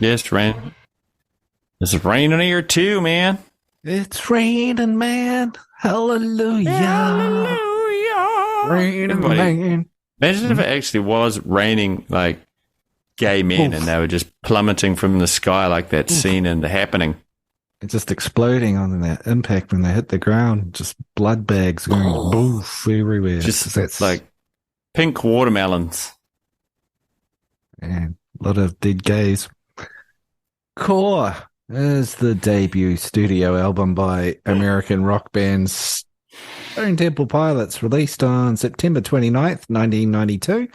Yes, rain. It's raining here too, man. It's raining, man. Hallelujah. Hallelujah. Raining, Everybody, man. imagine if it actually was raining like gay men and they were just plummeting from the sky like that scene in The Happening. It's just exploding on that impact when they hit the ground. Just blood bags going boof everywhere. Just That's like pink watermelons. man, a lot of dead gays. Core is the debut studio album by American rock band Stone Temple Pilots, released on September 29th, 1992,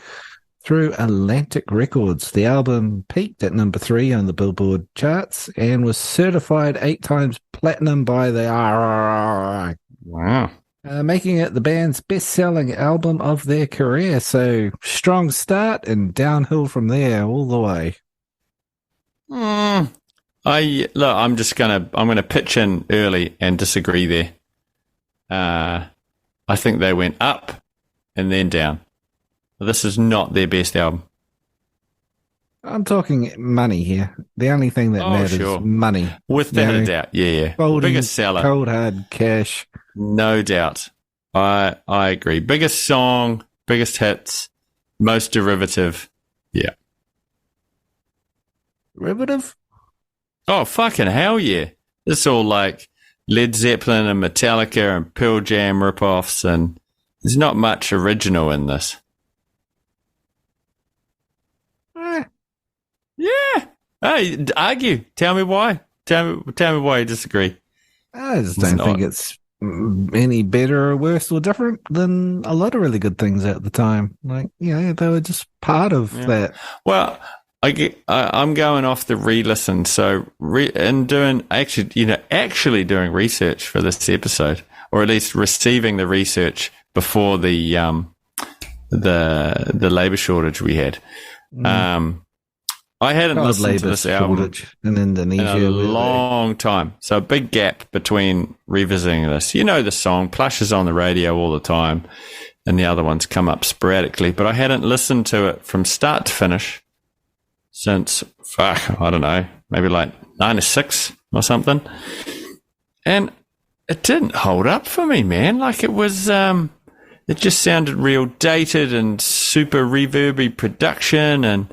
through Atlantic Records. The album peaked at number 3 on the Billboard charts and was certified 8 times platinum by the RRI. Wow. Making it the band's best-selling album of their career. So strong start and downhill from there all the way. I'm gonna pitch in early and disagree there. I think they went up and then down. This is not their best album. I'm talking money here. The only thing that matters is money. Without a doubt. Yeah. Biggest seller. Cold hard cash. No doubt. I agree. Biggest song, biggest hits, most derivative. Yeah. Derivative? Oh, fucking hell yeah. It's all like Led Zeppelin and Metallica and Pearl Jam ripoffs, and there's not much original in this. Yeah. Hey, argue. Tell me why. Tell me why you disagree. I just don't think it's any better or worse or different than a lot of really good things at the time. Like, they were just part of that. Well, I'm going off the re-listen. So, actually doing research for this episode, or at least receiving the research before the labor shortage we had. I hadn't listened to this album in Indonesia in a long time. So a big gap between revisiting this. You know the song, Plush is on the radio all the time, and the other ones come up sporadically. But I hadn't listened to it from start to finish since, I don't know, maybe like 96 or something. And it didn't hold up for me, man. Like it was, it just sounded real dated and super reverby production and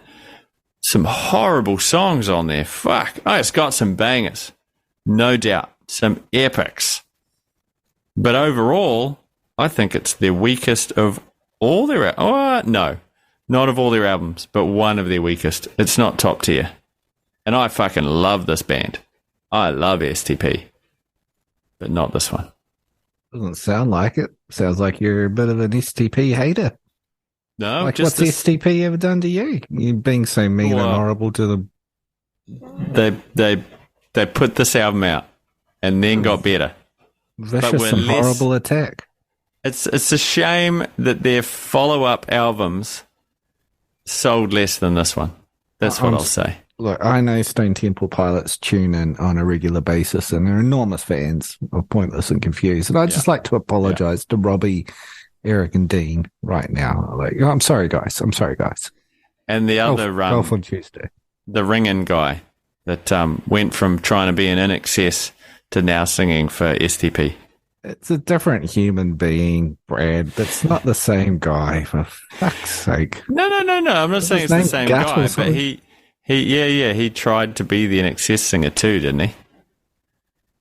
some horrible songs on there. Fuck. Oh, it's got some bangers. No doubt. Some epics. But overall, I think it's their weakest of all their... no. Not of all their albums, but one of their weakest. It's not top tier. And I fucking love this band. I love STP. But not this one. Doesn't sound like it. Sounds like you're a bit of an STP hater. No, like what's STP ever done to you? You being so mean and horrible to them. They put this album out and then got better. Vicious and horrible attack. It's a shame that their follow-up albums sold less than this one. That's what I'll say. Look, I know Stone Temple Pilots tune in on a regular basis, and they're enormous fans of Pointless and Confused. And I'd just like to apologize to Robbie, Eric, and Dean right now. Like, I'm sorry, guys. And the other Golf on Tuesday, the ringing guy that went from trying to be an INXS to now singing for STP. It's a different human being, Brad. That's not the same guy, for fuck's sake. No. I'm not saying it's the same guy, but he tried to be the INXS singer too, didn't he?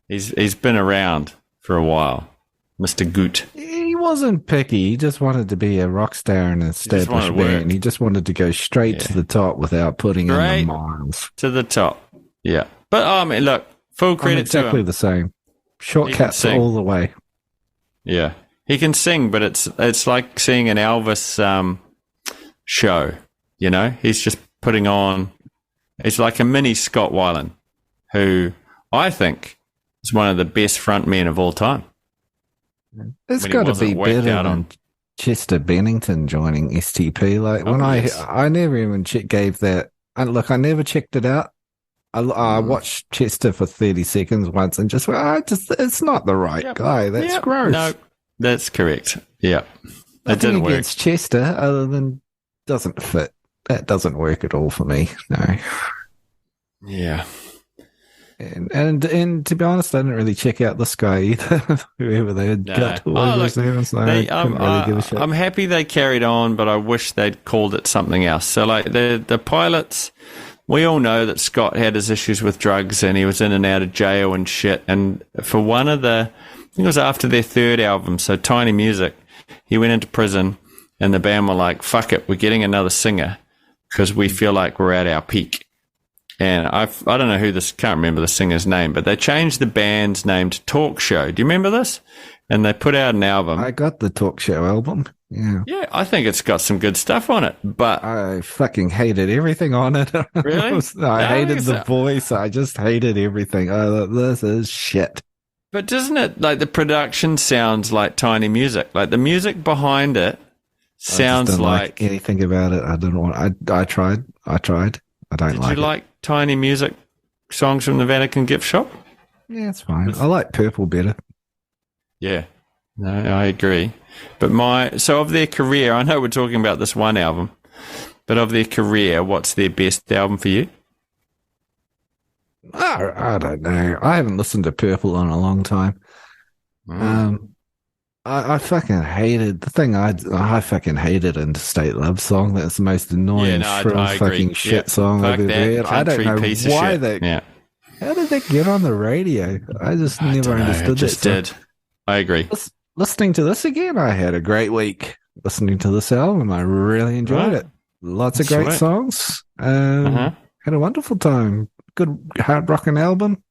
He's been around for a while, Mr. Goot. He wasn't picky. He just wanted to be a rock star in an established band. He just wanted to go straight to the top without putting in the miles. To the top, yeah. But I mean, look, full credit exactly to him. The same. Shortcuts all the way. Yeah, he can sing, but it's like seeing an Elvis show. You know, he's just putting on. It's like a mini Scott Weiland, who I think is one of the best frontmen of all time. It's got to be better than Chester Bennington joining STP. Like I never even gave that. Look, I never checked it out. I watched Chester for 30 seconds once and just went, it's not the right guy. That's gross. No, that's correct. Yeah. It didn't work. Against Chester other than doesn't fit. That doesn't work at all for me. No. Yeah. And to be honest, I didn't really check out this guy either. Whoever they had got over there, so I couldn't really give a shit. I'm happy they carried on, but I wish they'd called it something else. So, like the pilots, we all know that Scott had his issues with drugs and he was in and out of jail and shit. And for one of I think it was after their third album, so Tiny Music, he went into prison and the band were like, "Fuck it, we're getting another singer because we feel like we're at our peak." And I don't know can't remember the singer's name, but they changed the band's name to Talk Show. Do you remember this? And they put out an album. I got the Talk Show album. Yeah. Yeah, I think it's got some good stuff on it, but I fucking hated everything on it. Really? I hated the voice. I just hated everything. This is shit. But doesn't it, like, the production sounds like Tiny Music? Like, the music behind it sounds I just don't like anything about it. I didn't want. I tried. I don't Did like you it. like Tiny Music songs from the Vatican Gift Shop? Yeah, it's fine. I like Purple better. Yeah. No, I agree. But so of their career, I know we're talking about this one album, but of their career, what's their best album for you? I don't know. I haven't listened to Purple in a long time. I fucking hated the thing. I fucking hated Interstate Love Song. That's the most annoying, shrill fucking shit song I've ever heard. I don't know why they. Yeah. How did that get on the radio? I just never understood it. Just did. I agree. Listening to this again, I had a great week. Listening to this album, I really enjoyed it. Lots of great songs. Had a wonderful time. Good hard rocking album.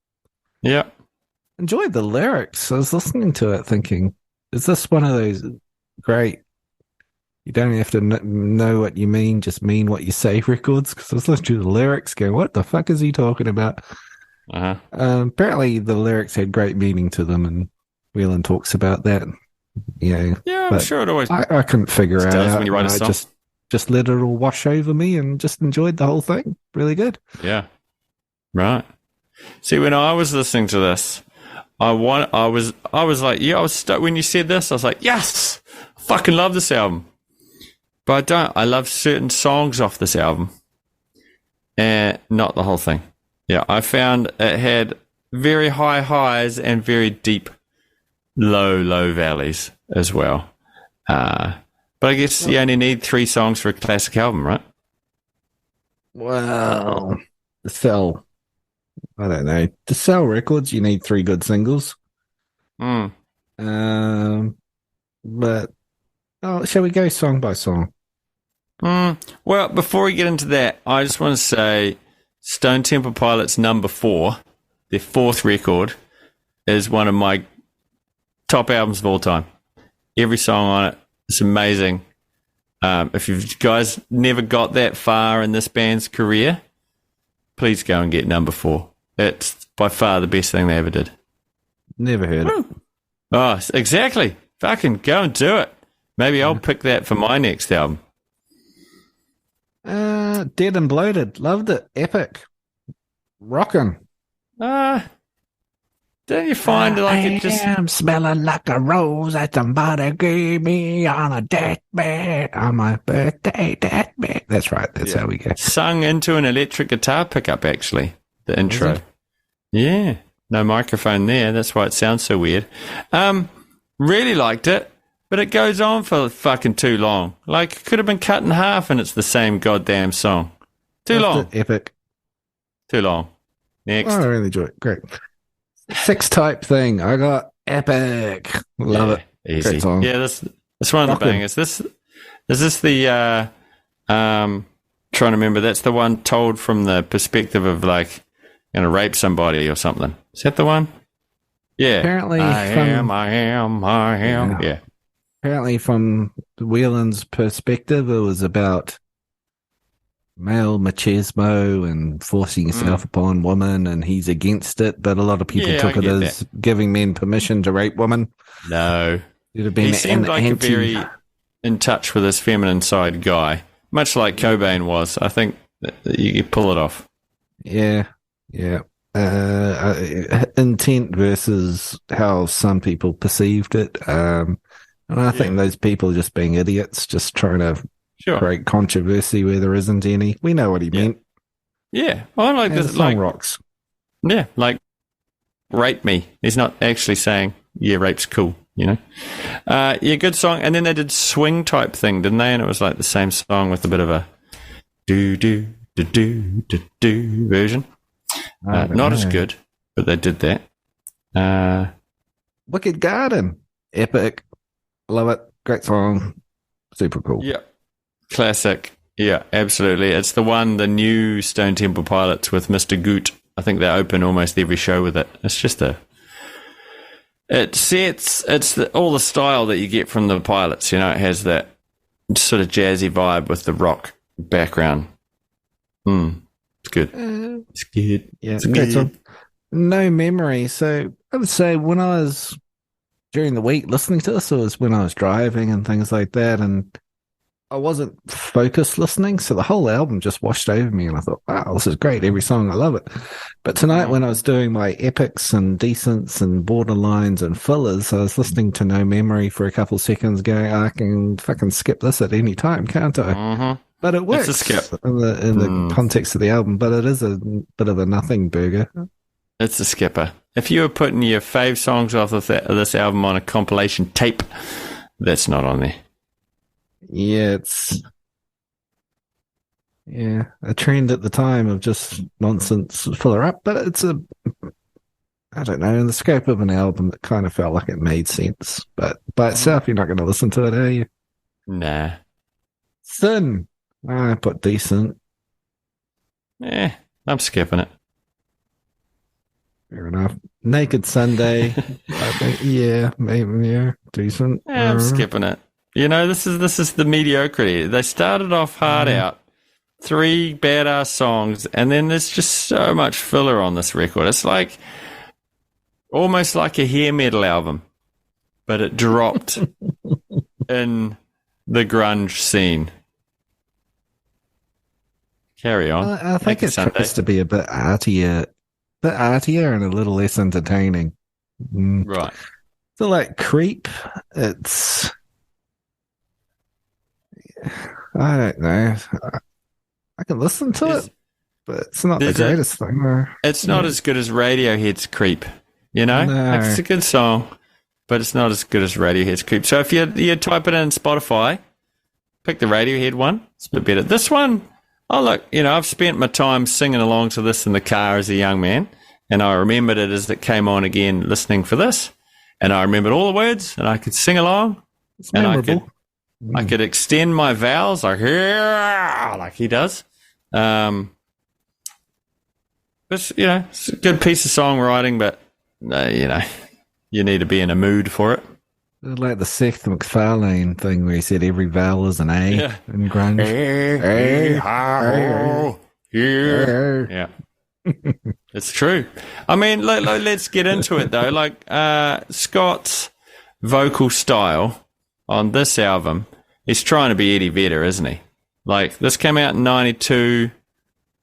Yeah. Enjoyed the lyrics. I was listening to it thinking, is this one of those great, you don't have to know what you mean, just mean what you say records? Because I was listening to the lyrics going, what the fuck is he talking about? Apparently the lyrics had great meaning to them, and Whelan talks about that. Yeah, I'm sure it always I couldn't figure it out when you write a song. Just let it all wash over me and just enjoyed the whole thing. Really good. Yeah. Right. See, when I was listening to this, I was like, yeah, I was stuck when you said this. I was like, yes, I fucking love this album. But I don't. I love certain songs off this album, and not the whole thing. Yeah, I found it had very high highs and very deep, low valleys as well. But I guess you only need 3 songs for a classic album, right? Well, I don't know. To sell records, you need 3 good singles. But shall we go song by song? Well, before we get into that, I just want to say Stone Temple Pilots number 4, their 4th record, is one of my top albums of all time. Every song on it is amazing. If you guys never got that far in this band's career, please go and get number 4. It's by far the best thing they ever did. Never heard it. Oh, exactly. Fucking go and do it. Maybe I'll pick that for my next album. Dead and Bloated. Loved it. Epic. Rockin'. Don't you find it just... I am smelling like a rose that somebody gave me on a deathbed on my birthday deathbed. That's right. That's how we go. Sung into an electric guitar pickup, actually, the intro. Yeah. No microphone there. That's why it sounds so weird. Really liked it, but it goes on for fucking too long. Like, it could have been cut in half and it's the same goddamn song. Too long. Epic. Too long. Next. Oh, I really enjoy it. Great. 6 type thing. I got Epic. Love it. Easy. Great song. Yeah, that's one of the bangers. Is this the trying to remember, that's the one told from the perspective of like gonna rape somebody or something. Is that the one? Yeah. Apparently I am. Yeah. Apparently from Whelan's perspective it was about male machismo and forcing yourself upon women, and he's against it, but a lot of people took it as giving men permission to rape women. No. It'd have been he seemed like a very in touch with his feminine side guy, much like Cobain was. I think you pull it off. Yeah. Intent versus how some people perceived it. And I think those people are just being idiots, just trying to create controversy where there isn't any. We know what he meant. Yeah, I like And the this. song Like, rocks. yeah, like rape me. He's not actually saying, yeah, rape's cool, you know? Yeah, good song. And then they did swing type thing, didn't they? And it was like the same song with a bit of a do version. I don't Not as know. good, but they did that. Wicked Garden. Epic. Love it. Great song. Super cool. Yeah, classic. Yeah, absolutely. It's the new Stone Temple Pilots with Mr. Goot. I think they open almost every show with it. It's just all the style that you get from the Pilots. You know, it has that sort of jazzy vibe with the rock background. It's good. It's good. Yeah, It's great good. song. No memory. So I would say when I was during the week listening to this, it was when I was driving and things like that, and I wasn't focused listening, so the whole album just washed over me, and I thought, wow, this is great. Every song, I love it. But tonight, when I was doing my epics and decents and borderlines and fillers, I was listening to No Memory for a couple seconds, going, I can fucking skip this at any time, can't I? Mm-hmm. But it works It's a skip. in the context of the album, but it is a bit of a nothing burger. It's a skipper. If you were putting your fave songs off of this album on a compilation tape, that's not on there. Yeah, it's a trend at the time of just nonsense filler up, but it's I don't know, in the scope of an album, it kind of felt like it made sense. But by itself, you're not going to listen to it, are you? Nah. Sin. I put decent. I'm skipping it. Fair enough. Naked Sunday. I think, maybe, decent. I'm skipping it. You know, this is the mediocrity. They started off hard out, 3 badass songs, and then there's just so much filler on this record. It's like almost like a hair metal album, but it dropped in the grunge scene. Carry on. I think it tries to be a bit artier and a little less entertaining. Right. So like Creep, it's I don't know. I can listen to it, but it's not the greatest thing. It's not as good as Radiohead's Creep, you know? No. Like, it's a good song, but it's not as good as Radiohead's Creep. So if you type it in Spotify, pick the Radiohead one. It's a bit better. This one, look, you know, I've spent my time singing along to this in the car as a young man, and I remembered it as it came on again listening for this, and I remembered all the words, and I could sing along. It's memorable. I could extend my vowels like he does. But, you know, it's a good piece of songwriting, but, you know, you need to be in a mood for it. Like the Seth MacFarlane thing where he said every vowel is an A in grunge. Yeah. It's true. I mean, let's get into it, though. Like, Scott's vocal style on this album, he's trying to be Eddie Vedder, isn't he? Like, this came out in 92,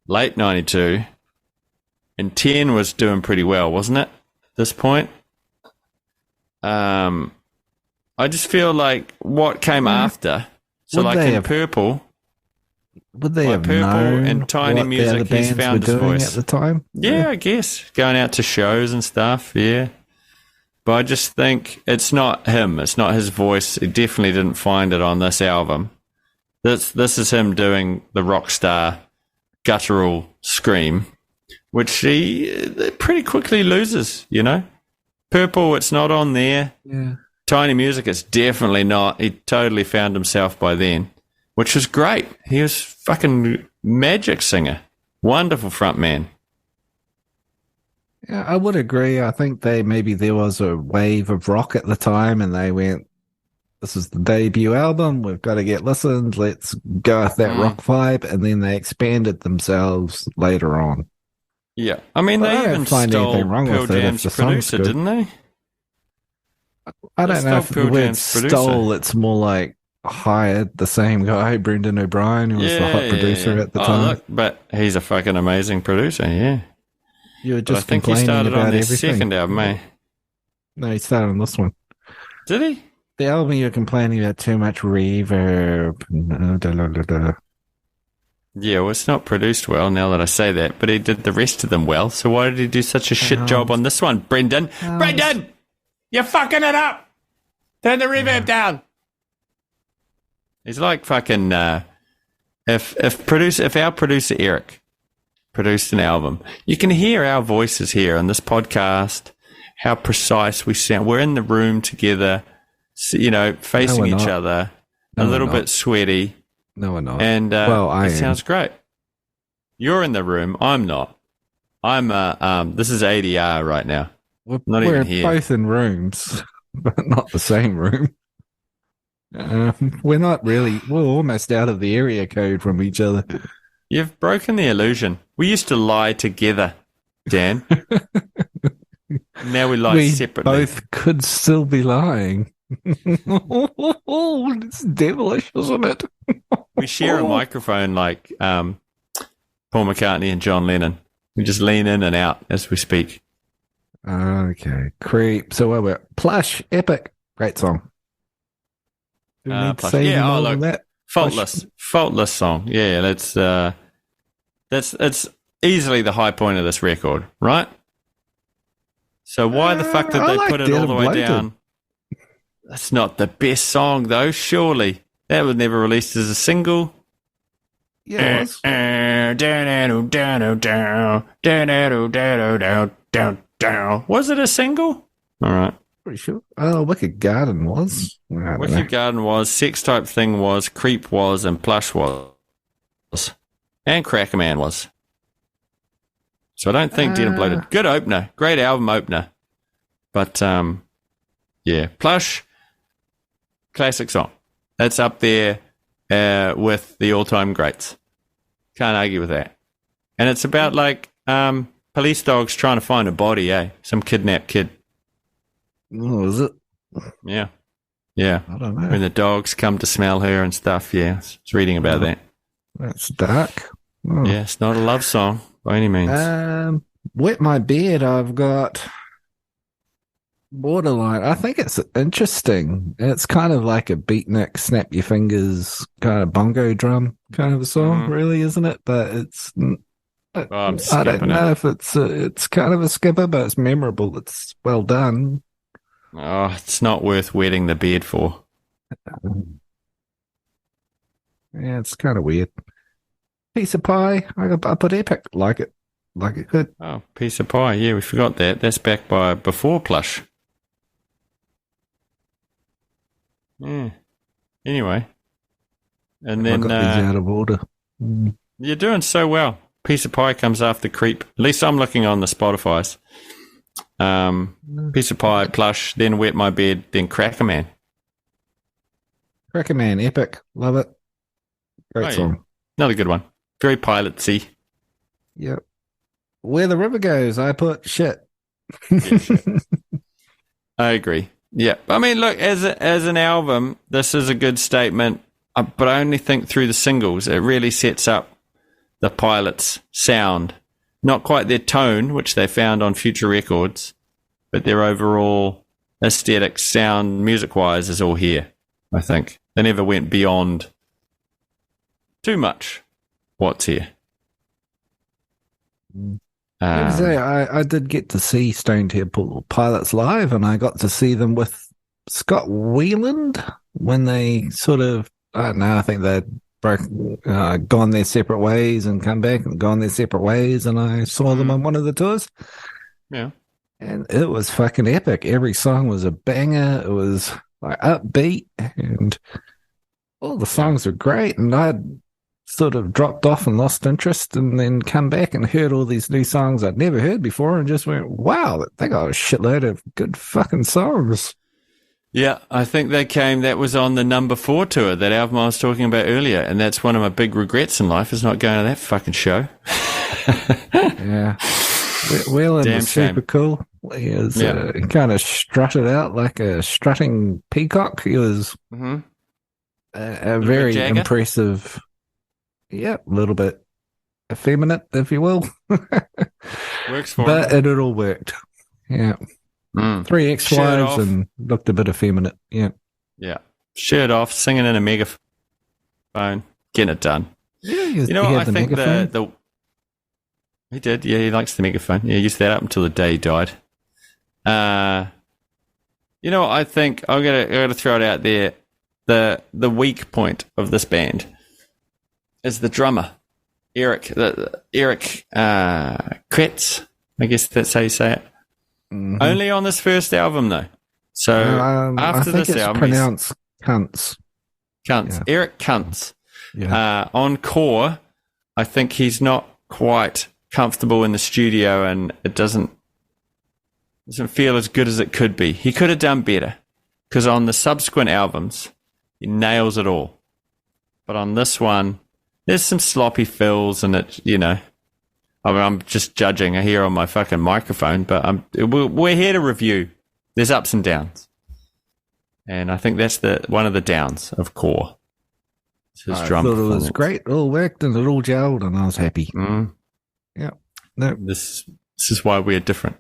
late 92, and 10 was doing pretty well, wasn't it, at this point? I just feel like what came after, so like in Purple... Would they have Purple known and Tiny what Music, the other he's bands found were his doing voice. at the time? Yeah, I guess. Going out to shows and stuff, yeah. But I just think it's not him. It's not his voice. He definitely didn't find it on this album. This is him doing the rock star guttural scream, which he pretty quickly loses, you know? Purple, it's not on there. Yeah. Tiny Music, it's definitely not. He totally found himself by then, which was great. He was fucking magic singer. Wonderful front man. Yeah, I would agree. I think there was a wave of rock at the time and they went, this is the debut album. We've got to get listened. Let's go with that rock vibe. And then they expanded themselves later on. Yeah. I mean, But I they don't even find stole anything wrong Pearl with it if Jam's the song's producer, good. didn't they? I don't know if Pearl the word Jam's producer. stole, it's more like hired the same guy, Brendan O'Brien, who was the hot producer at the time. Look, but he's a fucking amazing producer, yeah. You were But I just think he complaining started about on their everything. second album, eh? No, he started on this one. Did he? The album you're complaining about too much reverb. Yeah, well, it's not produced well now that I say that, but he did the rest of them well. So why did he do such a shit job on this one, Brendan? Brendan! You're fucking it up! Turn the reverb down! He's like fucking, if our producer Eric produced an album, you can hear our voices here on this podcast, how precise we sound. We're in the room together, facing each other, a little bit sweaty. No, we're not. And it sounds great. You're in the room. I'm not. I'm this is ADR right now. We're both in rooms, but not the same room. We're not really. We're almost out of the area code from each other. You've broken the illusion. We used to lie together, Dan. Now we lie separately. Both could still be lying. It's devilish, isn't it? We share a microphone like Paul McCartney and John Lennon. We just lean in and out as we speak. Okay. Creep. So we're Plush, Epic. Great song. Do we need to say more than that? Faultless song. Yeah, that's easily the high point of this record, right? So why the fuck did they put it all the way down? That's not the best song, though, surely. That was never released as a single. Yeah, it was. Was it a single? All right. Pretty sure. Oh, Wicked Garden was. Wicked Garden was, Sex Type Thing was, Creep was, and Plush was. And Cracker Man was. So I don't think Dead and Bloated. Good opener. Great album opener. But, yeah. Plush, classic song. That's up there with the all-time greats. Can't argue with that. And it's about, police dogs trying to find a body, Some kidnapped kid. Oh, is it? Yeah. Yeah. I don't know. When the dogs come to smell her and stuff, yeah. I was reading about that. That's dark. Oh. Yeah, it's not a love song by any means. Wet My Beard, I've got Borderline. I think it's interesting. It's kind of like a beatnik, snap your fingers, kind of bongo drum kind of a song, really, isn't it? But it's... I don't know if it's kind of a skipper, but it's memorable. It's well done. Oh, it's not worth wetting the beard for. Yeah, it's kind of weird. Piece of Pie, I put Epic. Like it good. Oh, Piece of Pie. Yeah, we forgot that. That's back by before Plush. Yeah. Anyway. And then... I got these out of order. You're doing so well. Piece of Pie comes after Creep. At least I'm looking on the Spotify's. Piece of Pie, Plush, then Wet My Bed, then Cracker Man. Cracker Man, Epic. Love it. Great song. Yeah. Another good one. Very Pilot-y. Yep. Where the River Goes, I put shit. Yeah, shit. I agree. Yeah. I mean, look, as an album, this is a good statement, but I only think through the singles, it really sets up the Pilots' sound. Not quite their tone, which they found on future records, but their overall aesthetic sound, music-wise, is all here, I think. They never went beyond too much what's here. I did get to see Stone Temple Pilots live, and I got to see them with Scott Weiland when they sort of, I don't know, I think they'd gone their separate ways and come back and gone their separate ways, and I saw them on one of the tours. Yeah. And it was fucking epic. Every song was a banger. It was like upbeat, and all the songs were great. And I'd sort of dropped off and lost interest, and then come back and heard all these new songs I'd never heard before, and just went, wow, they got a shitload of good fucking songs. Yeah, I think that was on the number 4 tour, that album I was talking about earlier, and that's one of my big regrets in life, is not going to that fucking show. Yeah. Weiland was super cool. He was kind of strutted out like a strutting peacock. He was a very impressive, a little bit effeminate, if you will. Works for but him. it all worked. Yeah. 3 ex-wives and looked a bit effeminate. Yeah. Yeah. Shirt off, singing in a megaphone, getting it done. Yeah, You know, he what? had I the think megaphone. he did. Yeah, he likes the megaphone. Yeah, he used that up until the day he died. You know, what? I think I gotta throw it out there. The weak point of this band is the drummer, Eric. Eric Kretz. I guess that's how you say it. Mhm. Only on this first album, though. So I after think this it's album, pronounced cunts. Kuntz, Yeah. Eric Kuntz. Yeah. On Core, I think he's not quite comfortable in the studio, and it doesn't feel as good as it could be. He could have done better, because on the subsequent albums, he nails it all. But on this one, there's some sloppy fills, and it, you know, I mean, I'm just judging here on my fucking microphone, but we're here to review. There's ups and downs, and I think that's one of the downs of Core. It's his I drum thought it was performance. great. It all worked and it all gelled, and I was happy. Mm. Yeah. No. This is why we're different.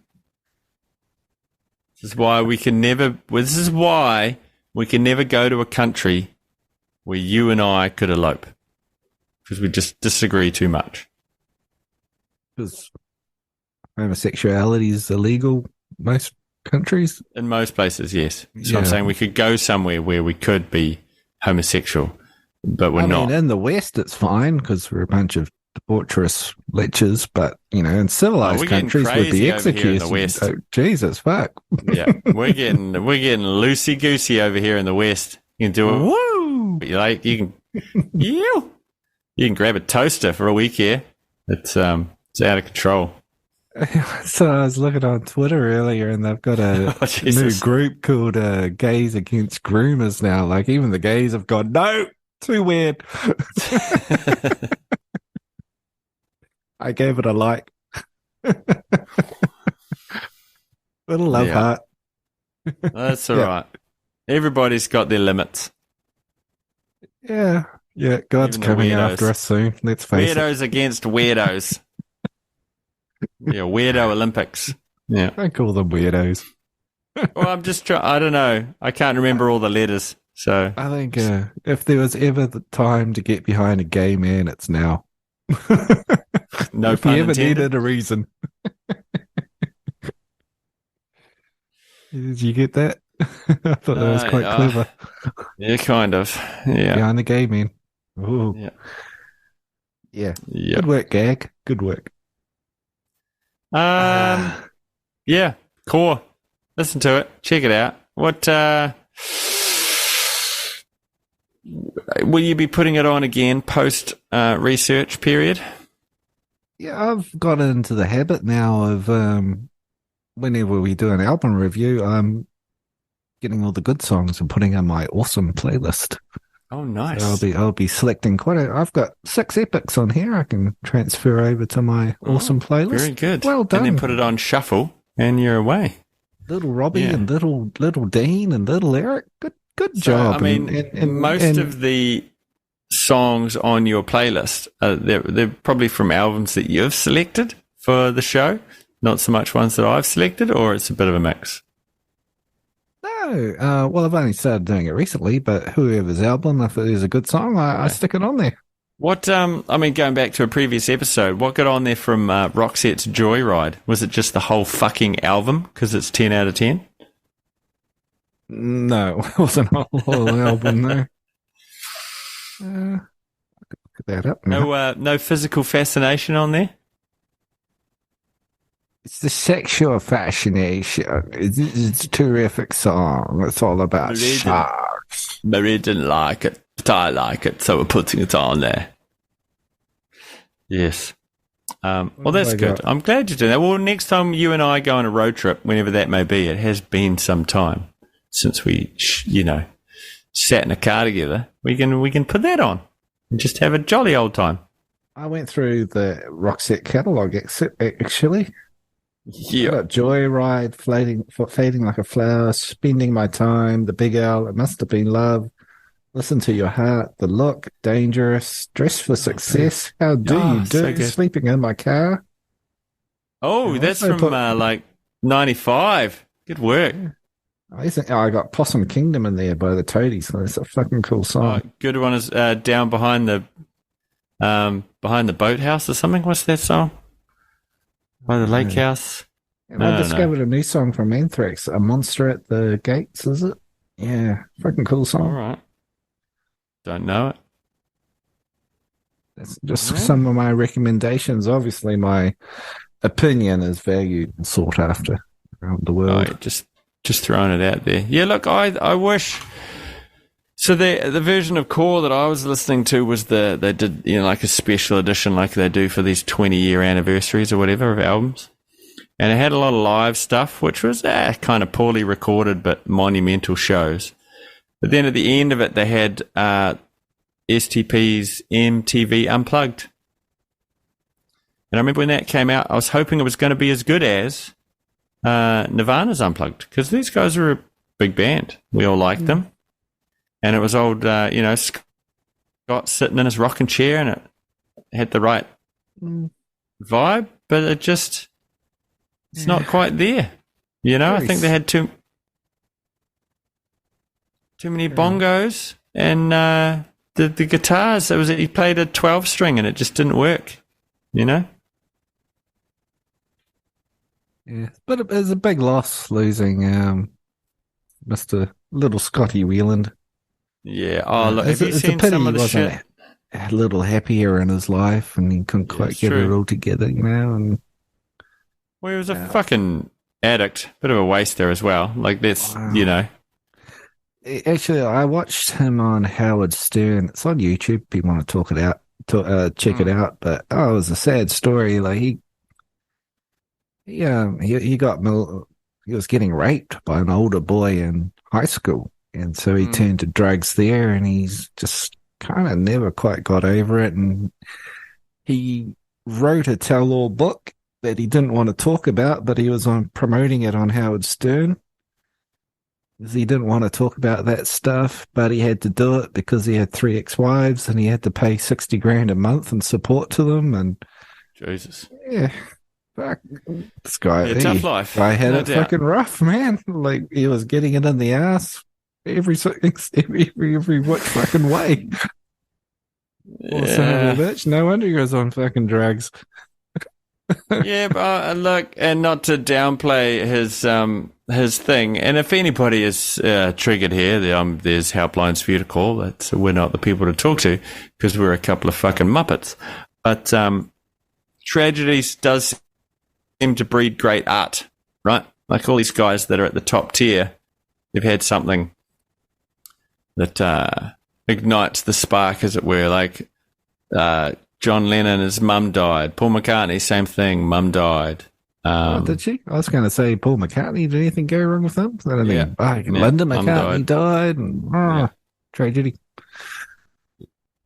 This is why we can never. This is why we can never go to a country where you and I could elope, because we just disagree too much. Because homosexuality is illegal most countries. In most places, yes. So I'm Yeah. saying we could go somewhere where we could be homosexual, but we're I not. mean, in the West, it's fine because we're a bunch of debaucherous lechers, but, you know, in civilized we're getting countries, we'd crazy be over here in executed. the West. Oh, Jesus, fuck. Yeah, we're getting loosey goosey over here in the West. You can do it. Woo! You like you can, you can grab a toaster for a week here. It's out of control. So I was looking on Twitter earlier, and they've got a Oh, Jesus. new group called Gays Against Groomers now. Like, even the gays have gone, no, too weird. I gave it a like. Little love Yeah. heart. That's all Yeah. right. Everybody's got their limits. Yeah. Yeah, God's Even the coming weirdos. after us soon. Let's face it. Weirdos against weirdos. Yeah, weirdo Olympics. Yeah. Don't call them weirdos. Well, I'm just trying. I don't know. I can't remember all the letters. So I think if there was ever the time to get behind a gay man, it's now. no if pun you ever intended. needed a reason. Did you get that? I thought that was quite Yeah. clever. Yeah, kind of. Yeah. Behind the gay man. Ooh. Yeah. Yeah. Yeah. Good work, Gag. Good work. Yeah. Core. Listen to it. Check it out. What? Will you be putting it on again post research period? Yeah, I've got into the habit now of whenever we do an album review, I'm getting all the good songs and putting on my awesome playlist. Oh, nice. So I'll be selecting I've got 6 epics on here. I can transfer over to my awesome playlist. Very good. Well done. And then put it on shuffle, and you're away. Little Robbie Yeah. and little Dean and little Eric. Good job. I mean, most of the songs on your playlist, they're probably from albums that you've selected for the show, not so much ones that I've selected, or it's a bit of a mix. No, well, I've only started doing it recently, but whoever's album, if it is a good song, I stick it on there. What, I mean, going back to a previous episode, what got on there from Roxette's Joyride? Was it just the whole fucking album? Because it's 10 out of 10? No, it wasn't a whole album, no. I could look that up now. No physical fascination on there? It's the sexual fascination. It's a terrific song. It's all about Really? sharks. Maria didn't like it, but I like it, so we're putting it on there. Yes. Well, that's my good. God. I'm glad you're doing that. Well, next time you and I go on a road trip, whenever that may be, it has been some time since we, sat in a car together. We can put that on and just have a jolly old time. I went through the Roxette catalogue, actually. Yeah. Got Joyride, Fading Like a Flower, Spending My Time, The Big L, It Must Have Been Love, Listen to Your Heart, The Look, Dangerous, Dress for Success, How Do Oh, You so Do, good. Sleeping in My Car. Oh, I that's also from put- 95. Good work. I got Possum Kingdom in there by the Toadies. That's a fucking cool song. Good one is Down Behind the Behind the Boathouse or something. What's that song? By the Lake House. And I discovered a new song from Anthrax, A Monster at the Gates, is it? Yeah, fucking cool song. All right. Don't know it. That's just some of my recommendations. Obviously, my opinion is valued and sought after around the world. Oh, just throwing it out there. Yeah, look, I wish. So the version of Core that I was listening to was they did like a special edition like they do for these 20-year anniversaries or whatever of albums, and it had a lot of live stuff, which was kind of poorly recorded but monumental shows. But then at the end of it, they had STP's MTV Unplugged. And I remember when that came out, I was hoping it was going to be as good as Nirvana's Unplugged, because these guys are a big band. We all liked them. And it was old, Scott sitting in his rocking chair, and it had the right vibe, but it's not quite there. I think they had too many bongos, and the guitars. He played a 12-string, and it just didn't work. Yeah, but it was a big loss losing Mr. Little Scotty Wieland. Yeah. Oh, look, have you seen some of the shit? A little happier in his life, and he couldn't quite get it all together, And well, he was a fucking addict, bit of a waster as well. Like that's, Actually, I watched him on Howard Stern. It's on YouTube. If you want to check it out. But it was a sad story. Like he was getting raped by an older boy in high school. And so he turned to drugs there, and he's just kind of never quite got over it. And he wrote a tell-all book that he didn't want to talk about, but he was promoting it on Howard Stern. He didn't want to talk about that stuff, but he had to do it because he had 3 ex-wives, and he had to pay $60,000 a month in support to them. And Jesus, yeah. Fuck, this guy, tough life. Guy had it fucking rough, man. Like he was getting it in the ass every which fucking way. Yeah. Bitch. No wonder he was on fucking drugs. Yeah, but look, and not to downplay his thing. And if anybody is triggered here, there's helplines for you to call. We're not the people to talk to because we're a couple of fucking muppets. But tragedies does seem to breed great art, right? Like all these guys that are at the top tier, they've had something that ignites the spark, as it were. Like John Lennon, his mum died. Paul McCartney, same thing, mum died. Did she? I was going to say Paul McCartney. Did anything go wrong with him? Linda McCartney died, and tragedy.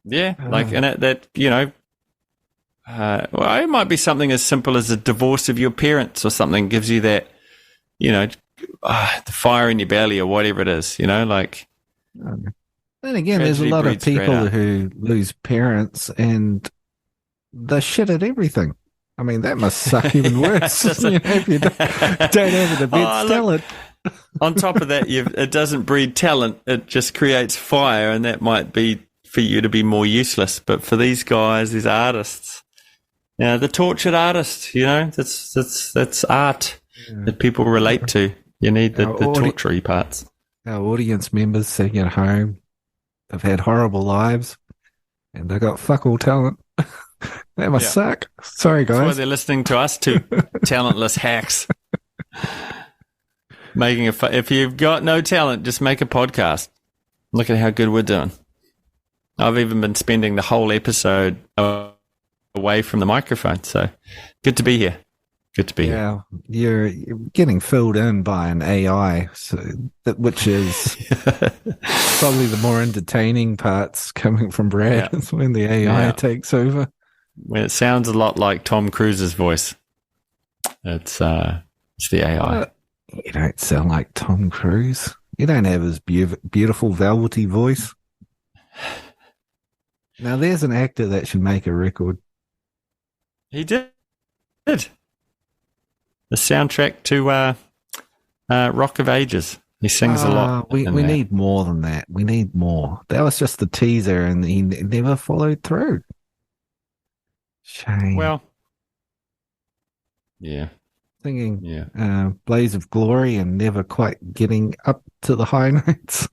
Yeah, and well, it might be something as simple as a divorce of your parents or something gives you that, the fire in your belly or whatever it is, like. Then again, there's a lot of people who lose parents and they're shit at everything. I mean, that must suck even worse. If you don't have the best talent. On top of that, it doesn't breed talent. It just creates fire, and that might be for you to be more useless. But for these guys, these artists, the tortured artist, that's art that people relate to. You need the tortury parts. Our audience members sitting at home have had horrible lives, and they've got fuck all talent. That must suck. Sorry, guys. That's why they're listening to us, two talentless hacks. If you've got no talent, just make a podcast. Look at how good we're doing. I've even been spending the whole episode away from the microphone, so good to be here. Good to be here. You're getting filled in by an AI, which is probably the more entertaining parts coming from Brad. It's when the AI takes over. Well, it sounds a lot like Tom Cruise's voice. It's the AI. You don't sound like Tom Cruise. You don't have his beautiful velvety voice. Now, there's an actor that should make a record. He did. The soundtrack to Rock of Ages. He sings a lot. We need more than that. We need more. That was just the teaser, and he never followed through. Shame. Well, yeah, Singing yeah. Blaze of Glory and never quite getting up to the high notes.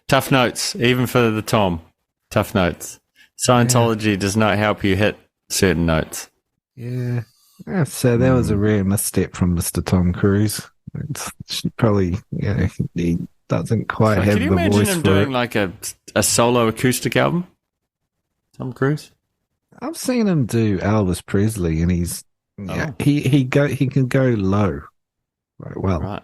Tough notes, even for the Tom. Tough notes. Scientology does not help you hit certain notes. Yeah. So that was a rare misstep from Mr. Tom Cruise. It's probably, he doesn't quite have Can you the imagine voice him for doing it. like a solo acoustic album? Tom Cruise? I've seen him do Elvis Presley, and he's Oh. he can go low, right? Well, Right.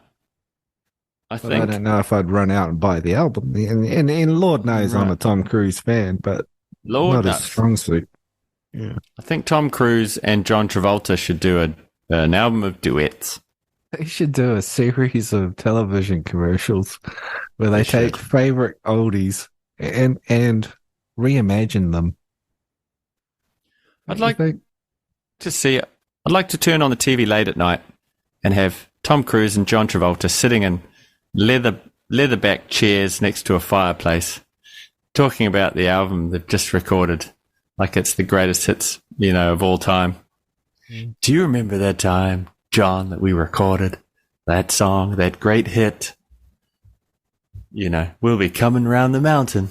I but I think don't know if I'd run out and buy the album. And Lord knows I'm a Right. Tom Cruise fan, but Lord not his knows. strong suit. Yeah, I think Tom Cruise and John Travolta should do an album of duets. they should do a series of television commercials where they take should. favorite oldies and reimagine them. I'd You like think? to see it. I'd like to turn on the TV late at night and have Tom Cruise and John Travolta sitting in leatherback chairs next to a fireplace, talking about the album they've just recorded, like it's the greatest hits, of all time. Do you remember that time, John, that we recorded that song, that great hit? We'll be coming round the mountain,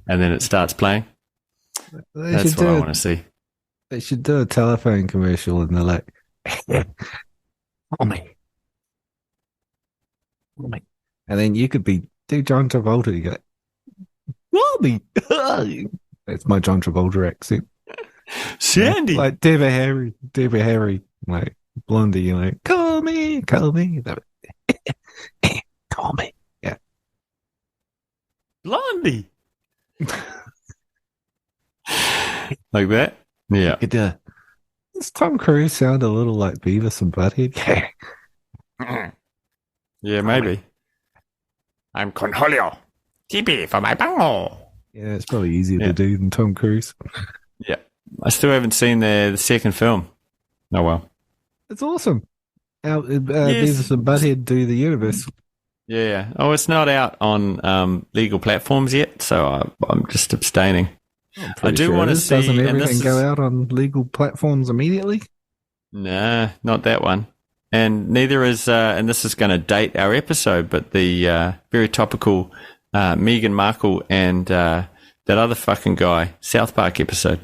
and then it starts playing. That's what I want to see. They should do a telephone commercial and they're like, call me. And then you could do John Travolta. You go, call me. That's my John Travolta accent. Sandy. Like Deborah Harry, like Blondie, call me. Call me. Yeah. Blondie. Like that? Yeah. Does Tom Cruise sound a little like Beavis and Butthead? Yeah, maybe. I'm Cornholio. TP for my bango. Yeah, it's probably easier to do than Tom Cruise. Yeah. I still haven't seen the second film. Oh, well. It's awesome. Beavis and Butthead do the universe. Yeah. Oh, it's not out on legal platforms yet, so I'm just abstaining. I do want to see. Doesn't everything go out on legal platforms immediately? Nah, not that one. And neither is, and this is going to date our episode, but the very topical Meghan Markle and that other fucking guy, South Park episode.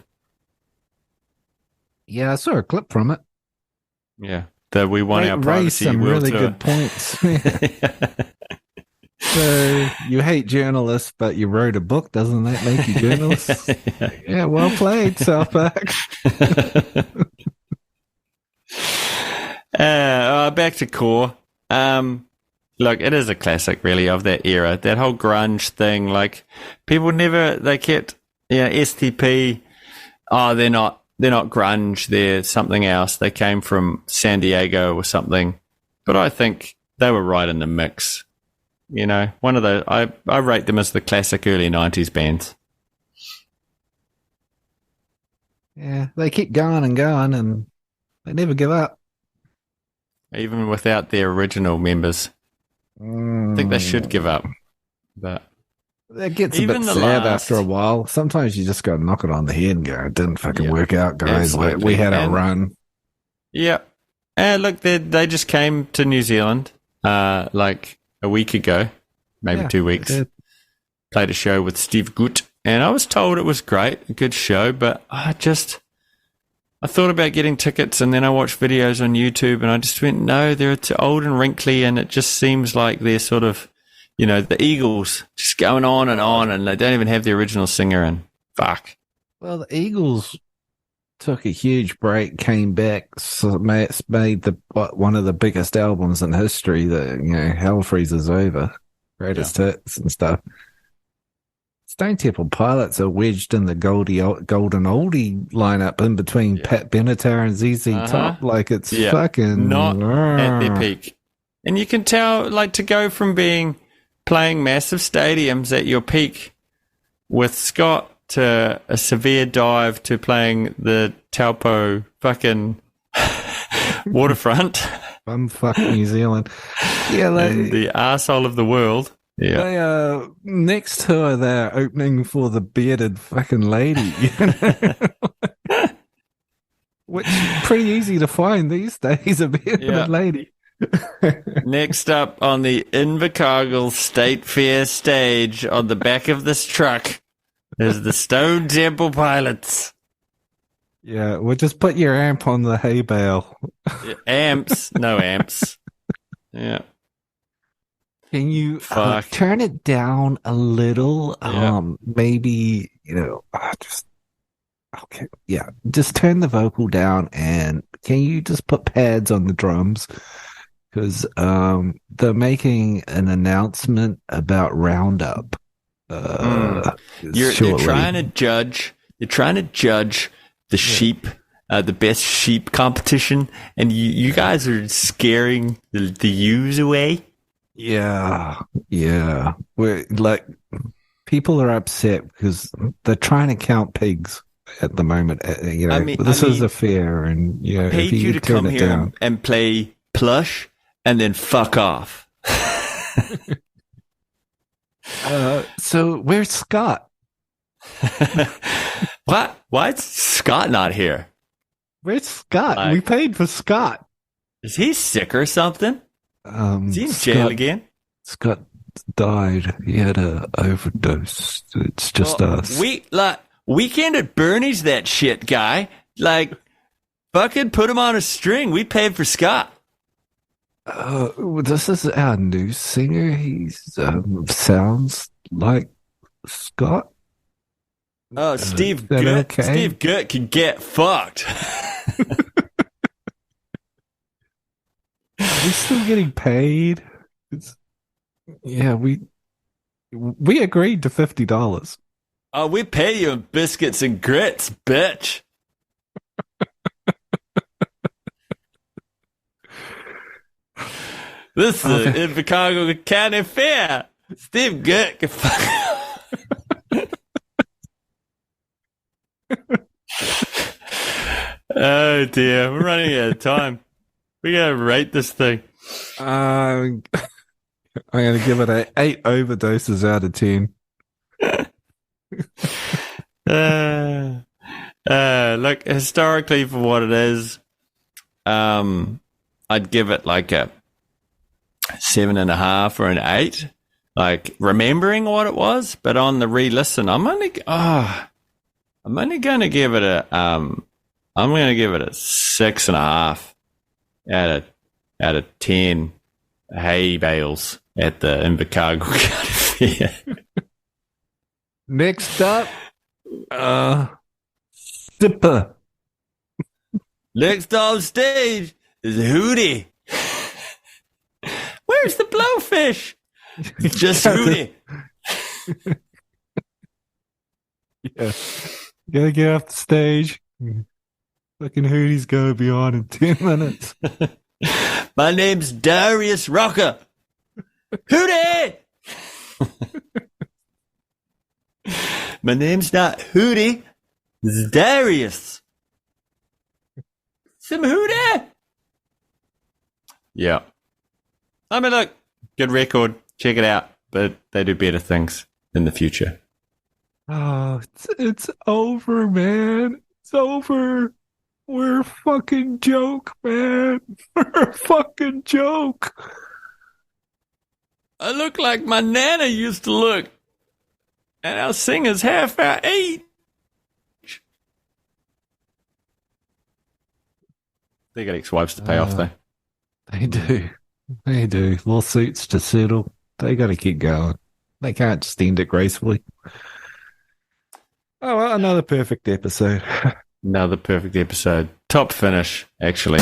Yeah, I saw a clip from it. Yeah, that we won our privacy some world really tour. good points. So you hate journalists, but you wrote a book. Doesn't that make you journalists? Yeah, well played, South Park. Back to Core. Look, it is a classic, really, of that era. That whole grunge thing. Like, people they kept, STP. Oh, they're not grunge. They're something else. They came from San Diego or something. But I think they were right in the mix. One of those. I rate them as the classic early 90s bands. Yeah, they keep going and going, and they never give up. Even without their original members. I think they should give up. But it gets a bit sad after a while. Sometimes you just got to knock it on the head and go, it didn't fucking work out, guys. Absolutely. We had a run. Yeah. And look, they just came to New Zealand like a week ago, maybe 2 weeks. Played a show with Steve Gutt. And I was told it was great, a good show, but I thought about getting tickets, and then I watched videos on YouTube, and I just went, no, they're too old and wrinkly, and it just seems like they're sort of, the Eagles, just going on, and they don't even have the original singer, and fuck. Well, the Eagles took a huge break, came back, so made one of the biggest albums in history, Hell Freezes Over, greatest hits and stuff. Stone Temple Pilots are wedged in the golden oldie lineup in between Pat Benatar and ZZ Top. Like, it's fucking not at their peak. And you can tell, like, to go from playing massive stadiums at your peak with Scott to a severe dive to playing the Taupo fucking waterfront. Bumfuck New Zealand. Yeah, and the arsehole of the world. Yeah. They, next tour, they're opening for the bearded fucking lady. Which is pretty easy to find these days, a bearded lady. Next up on the Invercargill State Fair stage on the back of this truck is the Stone Temple Pilots. Yeah, we'll just put your amp on the hay bale. Amps, no amps. Yeah. Can you turn it down a little? Maybe, okay. Yeah, just turn the vocal down, and can you just put pads on the drums? Because they're making an announcement about Roundup. You're trying to judge. You're trying to judge the sheep, the best sheep competition, and you guys are scaring the ewes away. Yeah. We're like, people are upset because they're trying to count pigs at the moment. This is a fair, and paid you to come here and play plush and then fuck off. So where's Scott? What? Why is Scott not here? Where's Scott? We paid for Scott. Is he sick or something? Is he in jail again? Scott died. He had an overdose. It's just us. Weekend at Bernie's, that shit guy. Like, fucking put him on a string. We paid for Scott. This is our new singer. He sounds like Scott. Oh, Steve Gert. Okay? Steve Gert can get fucked. Are we still getting paid? We agreed to $50. Oh, we pay you in biscuits and grits, bitch. This is the Invercargill County Fair. Steve Gert can fuck. Oh dear, we're running out of time. We gotta rate this thing. I'm gonna give it a 8 overdoses out of 10. Look, historically, for what it is, I'd give it like a 7.5 or an 8. Like, remembering what it was, but on the re-listen, I'm only gonna give it a 6.5 out of 10 hay bales at the Invercargill County Fair. Next up, Sipper. Next on stage is Hootie. Where's the blowfish? Just Hootie. Yeah. Gotta get off the stage. Fucking Hootie's gonna be on in 10 minutes. My name's Darius Rucker. Hootie! My name's not Hootie. It's Darius. Some Hootie! Yeah. I mean, look, good record. Check it out. But they do better things in the future. Oh, it's over, man. It's over. We're a fucking joke, man. We're a fucking joke. I look like my nana used to look. And our singer's half our age. They got ex-wives to pay off, though. They do. They do. Lawsuits to settle. They got to keep going. They can't just end it gracefully. Oh, well, another perfect episode. Another perfect episode. Top finish, actually.